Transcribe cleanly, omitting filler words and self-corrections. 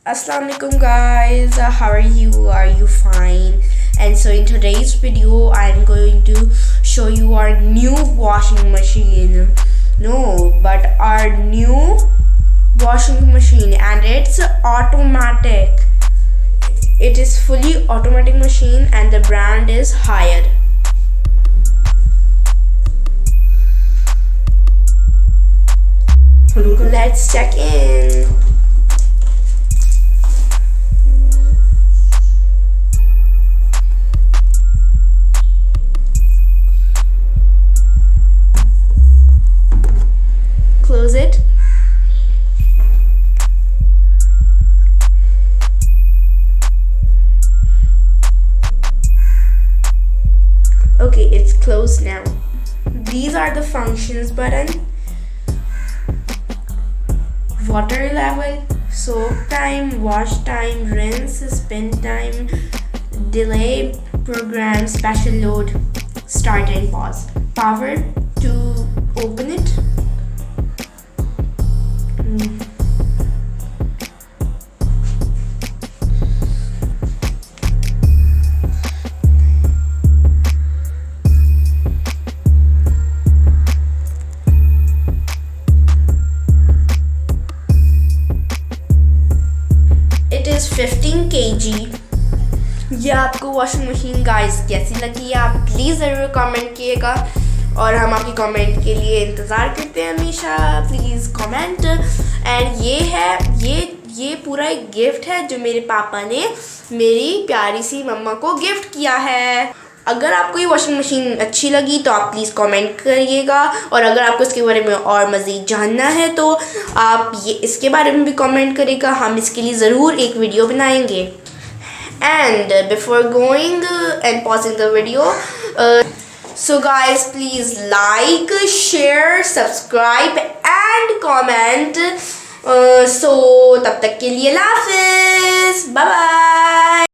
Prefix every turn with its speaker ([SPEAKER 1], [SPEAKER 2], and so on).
[SPEAKER 1] Assalamu alaikum guys, how are you? Are you fine? And so in today's video I'm going to show you our new washing machine. No, but our new washing machine, and it's automatic. It is fully automatic machine and the brand is Haier. Let's check in. Close it. Okay, it's closed now. These are the functions button. Water level, soak time, wash time, rinse, spin time, delay, program, special load, start and pause. Power to open it. It is 15 kg. ये आपको washing machine guys कैसी लगी आप please ज़रूर comment कीजिएगा और हम आपकी कमेंट के लिए इंतज़ार करते हैं हमेशा. Please comment. एंड ये पूरा एक गिफ्ट है जो मेरे पापा ने मेरी प्यारी सी मम्मा को गिफ्ट किया है. अगर आपको ये वॉशिंग मशीन अच्छी लगी तो आप प्लीज़ कमेंट करिएगा और अगर आपको इसके बारे में और मज़ीद जानना है तो आप ये इसके बारे में भी कमेंट करिएगा. हम इसके लिए ज़रूर एक वीडियो बनाएंगे. And before going and pausing the video, so guys please like, share, subscribe and comment. So तब तक के लिए अल्लाह हाफ़िज़. Bye bye.